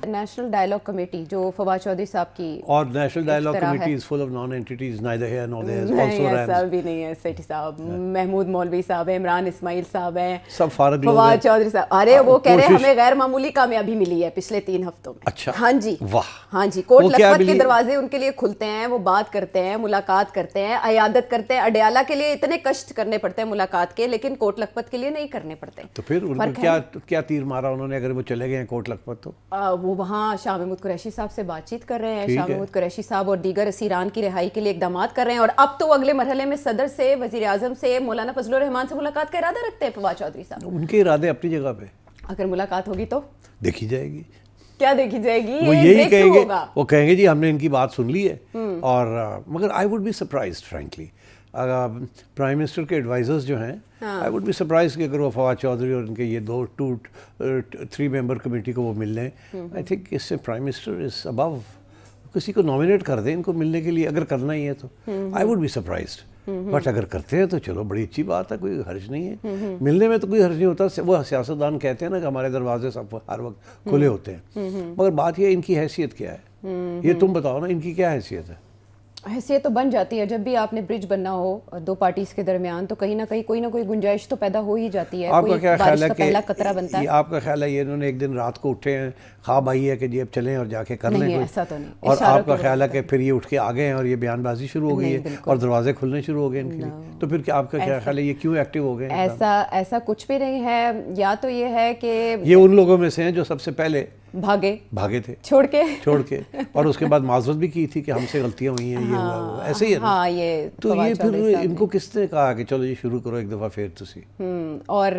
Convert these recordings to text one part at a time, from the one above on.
National dialogue committee جو فواد چودھری صاحب کی, اور national dialogue committee is full of non entities, neither here nor there, نہیں ایسا بھی نہیں ہے سیٹھی صاحب, محمود مولوی صاحب ہیں, عمران اسماعیل صاحب ہیں, سب فارغ لوگ فواد چودھری صاحب. ارے وہ کہہ رہے ہیں ہمیں غیر معمولی کامیابی ملی ہے پچھلے 3 ہفتوں میں. اچھا, ہاں جی, واہ, ہاں جی, کوٹ لکھپت کے دروازے ان کے لیے کھلتے ہیں, وہ بات کرتے ہیں, ملاقات کرتے ہیں, عیادت کرتے ہیں. اڈیالہ کے لیے اتنے کشٹ کرنے پڑتے ہیں ملاقات کے, لیکن کوٹ لکھپت کے لیے نہیں کرنے پڑتے. تو پھر ان کو کیا تیر مارا انہوں نے اگر وہ چلے گئے ہیں کوٹ لکھپت؟ تو وہ وہاں شاہ محمود قریشی صاحب سے بات چیت کر رہے ہیں, شاہ محمود قریشی صاحب اور دیگر اسیران کی رہائی کے لیے اقدامات کر رہے ہیں, اور اب تو اگلے مرحلے میں صدر سے, وزیر اعظم سے, مولانا فضل الرحمان سے ملاقات کا ارادہ رکھتے ہیں فواد چودھری صاحب. ان کے ارادے اپنی جگہ پہ, اگر ملاقات ہوگی تو دیکھی جائے گی. کیا دیکھی جائے گی؟ وہ یہی کہیں گے, وہ کہیں گے جی ہم نے ان کی بات سن لی ہے. اور مگر I would be surprised frankly, prime minister کے ایڈوائزرز جو ہیں, آئی وڈ بی سرپرائز کہ اگر وہ فواد چودھری اور ان کے یہ 3 ممبر کمیٹی کو وہ مل لیں. آئی تھنک اس سے پرائم منسٹر از ابو, کسی کو نامینیٹ کر دیں ان کو ملنے کے لیے اگر کرنا ہی ہے تو. I would be surprised, but اگر کرتے ہیں تو چلو بڑی اچھی بات ہے, کوئی حرج نہیں ہے, ملنے میں تو کوئی حرج نہیں ہوتا. وہ سیاستدان کہتے ہیں نا کہ ہمارے دروازے سب ہر وقت کھلے ہوتے ہیں, مگر بات یہ ان کی حیثیت کیا ہے, یہ تم بتاؤ نا, ان کی کیا حیثیت ہے؟ حیثیت تو بن جاتی ہے جب بھی آپ نے برج بننا ہو 2 پارٹیز کے درمیان, تو کہیں نہ کہیں کوئی نہ کوئی گنجائش تو پیدا ہو ہی جاتی ہے. آپ کا کیا خیال ہے کہ پہلا قطرہ بنتا ہے. آپ کا خیال ہے یہ انہوں نے ایک دن رات کو اٹھے ہیں, خواب آئی ہے کہ جی اب چلیں اور جا کے کر لیں, ایسا تو نہیں, اور آپ کا خیال ہے کہ پھر یہ اٹھ کے آ گئے ہیں اور یہ بیان بازی شروع ہو گئی ہے اور دروازے کھلنے شروع ہو گئے ان کے لیے؟ تو پھر کیا آپ کا کیا خیال ہے یہ کیوں ایکٹیو ہو گئے ہیں؟ ایسا کچھ بھی نہیں ہے. یا تو یہ ہے کہ یہ ان لوگوں میں سے ہیں جو سب سے پہلے بھاگے تھے چھوڑ کے اور اس کے بعد معذرت بھی کی تھی کہ ہم سے غلطیاں ہوئی ہیں, یہ ہوا وہ, ایسے ہی ہے نا. تو یہ پھر ان کو کس نے کہا کہ چلو یہ شروع کرو ایک دفعہ پھر تسی, اور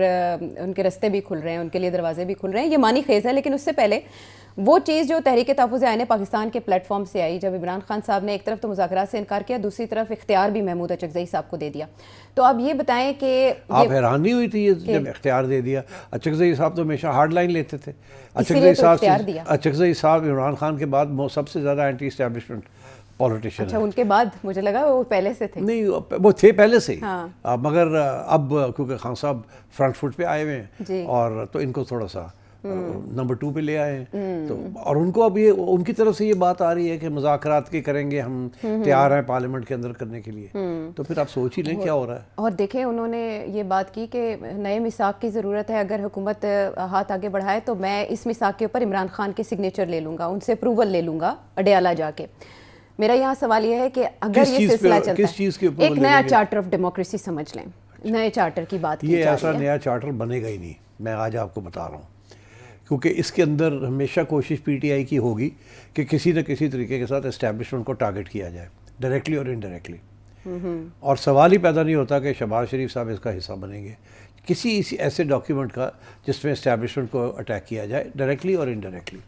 ان کے رستے بھی کھل رہے ہیں, ان کے لیے دروازے بھی کھل رہے ہیں, یہ معنی خیز ہے. لیکن اس سے پہلے وہ چیز جو تحریک تحفظ آئین پاکستان کے پلیٹ فارم سے آئی, جب عمران خان صاحب نے ایک طرف تو مذاکرات سے انکار کیا, دوسری طرف اختیار بھی محمود اچکزئی صاحب کو دے دیا. تو اب یہ بتائیں کہ آپ حیران نہیں ہوئی تھی یہ جب اختیار دے دیا؟ اچکزئی صاحب تو ہمیشہ ہارڈ لائن لیتے تھے. اچکزئی صاحب عمران خان کے بعد سب سے زیادہ اینٹی اسٹیبلشمنٹ پولیٹیشین. اچھا, ان کے بعد مجھے لگا وہ پہلے سے تھے. نہیں, وہ تھے پہلے سے, مگر اب کیونکہ خان صاحب فرنٹ فٹ پہ آئے ہوئے ہیں اور تو ان کو تھوڑا سا نمبر 2 پہ لے آئے ہیں. تو اور ان کو اب یہ ان کی طرف سے یہ بات آ رہی ہے کہ مذاکرات کے کریں گے, ہم تیار ہیں پارلیمنٹ کے اندر کرنے کے لیے. تو پھر آپ سوچ ہی لیں کیا ہو رہا ہے. اور دیکھیں انہوں نے یہ بات کی کہ نئے میثاق کی ضرورت ہے, اگر حکومت ہاتھ آگے بڑھائے تو میں اس میثاق کے اوپر عمران خان کے سگنیچر لے لوں گا, ان سے اپروول لے لوں گا اڈیالہ جا کے. میرا یہاں سوال یہ ہے کہ اگر یہ سلسلہ چلتا ہے, ایک نیا چارٹر آف ڈیموکریسی سمجھ لیں, نئے چارٹر کی بات کی جا رہی ہے. یہ ایسا نیا چارٹر بنے گا ہی نہیں, میں آج آپ کو بتا رہا ہوں, کیونکہ اس کے اندر ہمیشہ کوشش پی ٹی آئی کی ہوگی کہ کسی نہ کسی طریقے کے ساتھ اسٹیبلشمنٹ کو ٹارگٹ کیا جائے, ڈائریکٹلی اور انڈائریکٹلی. اور سوال ہی پیدا نہیں ہوتا کہ شہباز شریف صاحب اس کا حصہ بنیں گے کسی ایسے ڈاکیومنٹ کا جس میں اسٹیبلشمنٹ کو اٹیک کیا جائے ڈائریکٹلی اور انڈائریکٹلی.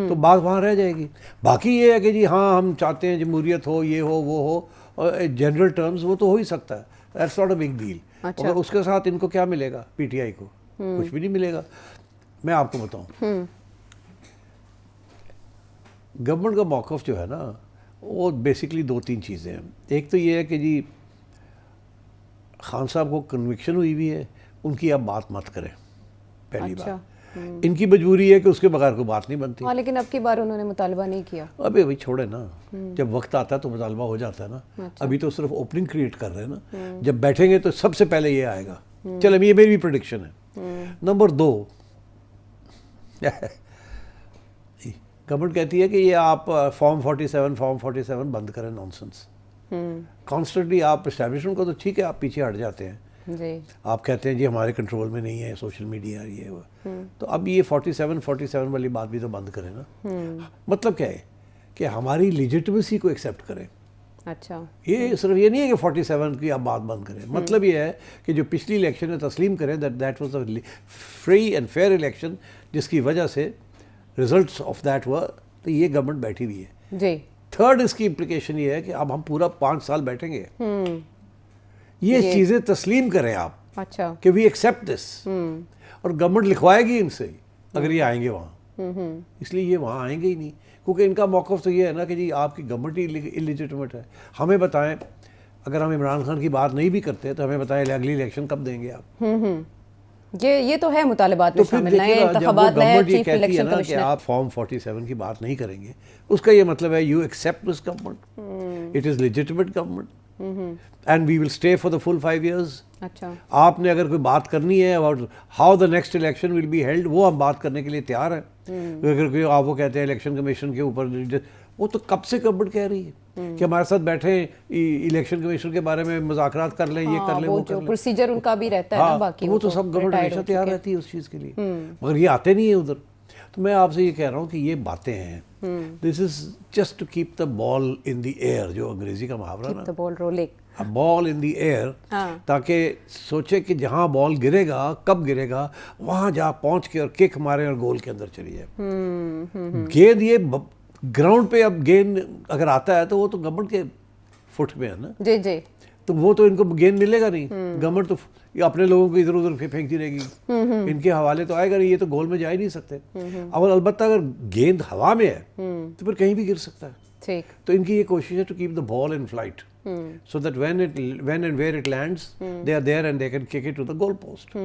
تو بات وہاں رہ جائے گی. باقی یہ ہے کہ جی ہاں ہم چاہتے ہیں جمہوریت ہو, یہ ہو, وہ ہو, اور جنرل ٹرمز وہ تو ہو ہی سکتا ہے, that's not a big deal. مگر اس کے ساتھ ان کو کیا ملے گا, پی ٹی آئی کو کچھ بھی نہیں ملے گا. میں آپ کو بتاؤں, گورنمنٹ کا موقف جو ہے نا وہ بیسکلی 2-3 چیزیں ہیں. ایک تو یہ ہے کہ جی خان صاحب کو کنوکشن ہوئی ہوئی ہے, ان کی آپ بات مت کریں, پہلی بات. ان کی مجبوری ہے کہ اس کے بغیر کوئی بات نہیں بنتی. لیکن اب کی بار انہوں نے مطالبہ نہیں کیا. ابھی چھوڑے نا, جب وقت آتا ہے تو مطالبہ ہو جاتا ہے نا. ابھی تو صرف اوپننگ کریٹ کر رہے ہیں نا, جب بیٹھیں گے تو سب سے پہلے یہ آئے گا. چلے یہ میری بھی پریڈکشن ہے. نمبر 2, گورنمنٹ کہتی ہے کہ یہ آپ فارم 47 بند کریں, نانسنس. کانسٹنٹلی آپ اسٹیبلشمنٹ کو تو ٹھیک ہے آپ پیچھے ہٹ جاتے ہیں, آپ کہتے ہیں جی ہمارے کنٹرول میں نہیں ہے سوشل میڈیا یہ وہ, تو اب یہ 47 والی بات بھی تو بند کریں نا. مطلب کیا ہے کہ ہماری لیجٹمیسی کو ایکسیپٹ کریں. اچھا, یہ صرف یہ نہیں ہے کہ 47 کی آپ بات بند کریں. مطلب یہ ہے کہ جو پچھلی الیکشن ہے تسلیم کریں that was a free and fair election, جس کی وجہ سے ریزلٹس آف دیٹ ور. تو یہ گورنمنٹ بیٹھی ہوئی ہے. جی. تھرڈ اس کی امپلیکیشن یہ ہے کہ اب ہم پورا 5 سال بیٹھیں گے. یہ چیزیں تسلیم کریں آپ. اچھا, کہ وی ایکسیپٹ دس. اور گورنمنٹ لکھوائے گی ان سے اگر یہ آئیں گے وہاں. اس لیے یہ وہاں آئیں گے ہی نہیں, کیونکہ ان کا موقف تو یہ ہے نا کہ جی آپ کی گورنمنٹ ہی انلیجٹمیٹ ہے. ہمیں بتائیں, اگر ہم عمران خان کی بات نہیں بھی کرتے تو ہمیں بتائیں اگلی الیکشن کب دیں گے آپ. یہ تو ہے مطالبات تو میں پھر شامل، نئے دیکھیے نا، جب وہ انتخابات، نئے گورنمنٹ یہ چیف کہتی ہے الیکشن نا کہ کمشنر. آپ فارم 47 کی بات نہیں کریں گے، اس کا یہ مطلب ہے you accept this government, it is legitimate government and we will stay for the full 5 years. اچھا آپ نے اگر کوئی بات کرنی ہے about how the next election will be held, وہ ہم بات کرنے کے لیے تیار ہیں. اگر کوئی آپ وہ کہتے ہیں الیکشن کمیشن کے اوپر، وہ تو کب سے گورنمنٹ کہہ رہی ہے کہ ہمارے ساتھ بیٹھے الیکشن کمیشن کے بارے میں مذاکرات کر لیں، یہ کر لیں، وہ کر لیں. پروسیجر ان کا بھی رہتا ہے نا باقی، وہ تو سب گورنمنٹ ہمیشہ تیار رہتی ہے اس چیز کے لیے، مگر یہ آتے نہیں ہیں ادھر. تو میں آپ سے یہ کہہ رہا ہوں کہ یہ باتیں ہیں، this is just to keep the ball in the air, جو انگریزی کا محاورہ نا، بال rolling, ball in the year, تاکہ سوچے کہ جہاں بال گرے گا، کب گرے گا، وہاں جا پہنچ کے اور کک مارے اور گول کے اندر چلی جائے. گیند یہ گراؤنڈ پہ، اب گیند اگر آتا ہے تو وہ تو گورنمنٹ کے فٹ میں ہے نا، جی جی، تو وہ تو ان کو گیند ملے گا نہیں. گورنمنٹ تو اپنے لوگوں کو ادھر ادھر پھینکتی رہے گی، ان کے حوالے تو آئے گا نہیں، یہ تو گول میں جا ہی نہیں سکتے. اور البتہ اگر گیند ہوا میں ہے تو پھر کہیں بھی گر سکتا ہے. ٹھیک. تو ان کی یہ کوشش ہے to keep the ball in flight so that when and where it lands they are there and they can kick it to the goal post.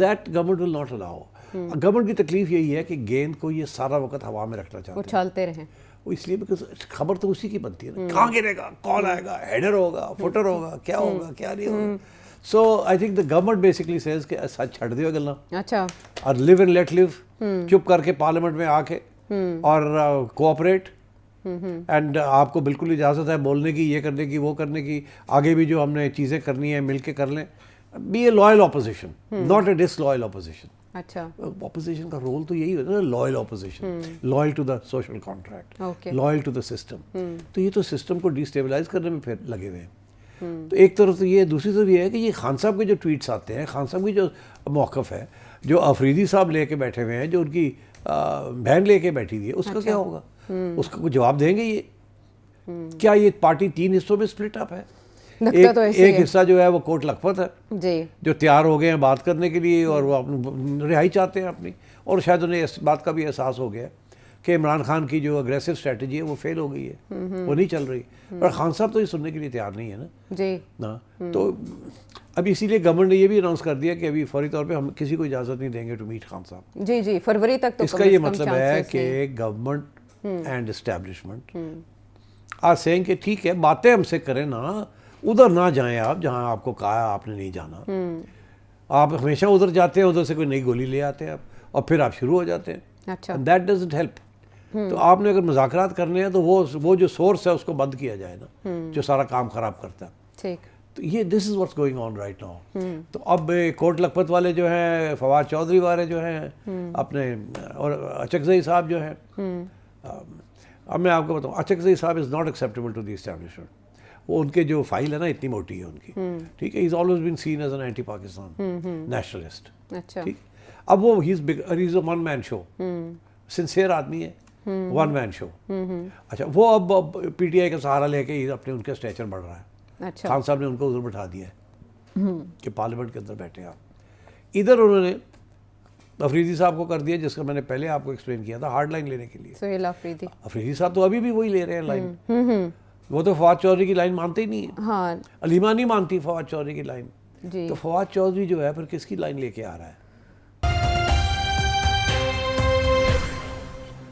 That government will not allow. Government کی تکلیف یہی ہے کہ گیند کو یہ سارا وقت ہوا میں رکھنا چاہتے ہیں، اچھالتے رہیں. وہ اس لیے because خبر تو اسی کی بنتی ہے نا، کہاں گرے گا، کون آئے گا، ہیڈر ہوگا، فٹر ہوگا، کیا ہوگا، کیا نہیں ہوگا. So I think the government basically says کہ سچ چھڑ دیو گلنا، اچھا، اور live and let live، چپ کر کے پارلیمنٹ میں آ کے اور کوآپریٹ، اینڈ آپ کو بالکل اجازت ہے بولنے کی، یہ کرنے کی، وہ کرنے کی، آگے بھی جو ہم نے چیزیں کرنی ہیں مل کے کر لیں. Be a loyal opposition, not a disloyal opposition. اچھا، اپوزیشن کا رول تو یہی ہوتا ہے نا، loyal opposition, loyal to the social contract, loyal to the system. تو یہ تو سسٹم کو ڈیسٹیبلائز کرنے میں پھر لگے ہوئے ہیں. تو ایک طرف تو یہ، دوسری طرف یہ ہے کہ یہ خان صاحب کے جو ٹویٹس آتے ہیں، خان صاحب کی جو موقف ہے، جو افریدی صاحب لے کے بیٹھے ہوئے ہیں، جو ان کی بہن لے کے بیٹھی ہوئی ہے، اس کا کیا ہوگا؟ اس کا کوئی جواب دیں گے یہ؟ کیا یہ پارٹی 3 حصوں میں سپلٹ اپ ہے؟ ایک حصہ جو ہے وہ کوٹ لکھپت ہے جی، جو تیار ہو گئے ہیں بات کرنے کے لیے، اور وہ رہائی چاہتے ہیں اپنی، اور شاید انہیں اس بات کا بھی احساس ہو گیا کہ عمران خان کی جو اگریسو اسٹریٹجی ہے وہ فیل ہو گئی ہے، وہ نہیں چل رہی. اور خان صاحب تو یہ سننے کے لیے تیار نہیں ہے نا جی نا. تو اب اسی لیے گورنمنٹ نے یہ بھی اناؤنس کر دیا کہ ابھی فوری طور پہ ہم کسی کو اجازت نہیں دیں گے ٹو میٹ خان صاحب. جی جی، فروری تک تو اس کا یہ مطلب ہے کہ government and establishment are seeing کہ ٹھیک ہے، باتیں ہم سے کریں نا، ادھر نہ جائیں آپ جہاں آپ کو کہا آپ نے نہیں جانا. آپ ہمیشہ ادھر جاتے ہیں، ادھر سے کوئی نئی گولی لے آتے ہیں آپ، اور پھر آپ شروع ہو جاتے ہیں. اچھا، دیٹ ڈزنٹ ہیلپ. تو آپ نے اگر مذاکرات کرنے ہیں تو وہ جو سورس ہے اس کو بند کیا جائے نا، جو سارا کام خراب کرتا ہے. ٹھیک. تو یہ this is what's going on right now. تو اب کوٹ لکھپت والے جو ہیں، فواد چودھری والے جو ہیں اپنے، اور اچکزئی صاحب جو ہیں، اب میں آپ کو بتاؤں، اچکزئی صاحب is not acceptable to the establishment. وہ ان کے جو فائل ہے نا اتنی موٹی ہے ان کی، ٹھیک ہے. He is always been seen as an anti Pakistan nationalist. اچھا، ٹھیک. اب وہ ہی از اے ون مین شو، سنسیئر آدمی ہے، ون مین شو. اچھا، وہ اب پی ٹی آئی کا سہارا لے کے اپنے ان کا اسٹیچر بڑھ رہا ہے. اچھا، خان صاحب نے ان کو ادھر بٹھا دیا ہے کہ پارلیمنٹ کے اندر بیٹھے آپ. ادھر انہوں نے افریدی صاحب کو کر دیا، جس کا میں نے پہلے آپ کو ایکسپلین کیا تھا، ہارڈ لائن لینے کے لیے. سہیل افریدی، افریدی صاحب تو ابھی بھی وہی لے رہے ہیں لائن. وہ تو فواد چودھری کی لائن مانتے ہی نہیں ہیں. ہاں، علیمہ نہیں مانتی فواد چودھری کی لائن. جی. تو فواد چودھری جو ہے پھر کس کی لائن لے کے آ رہا ہے؟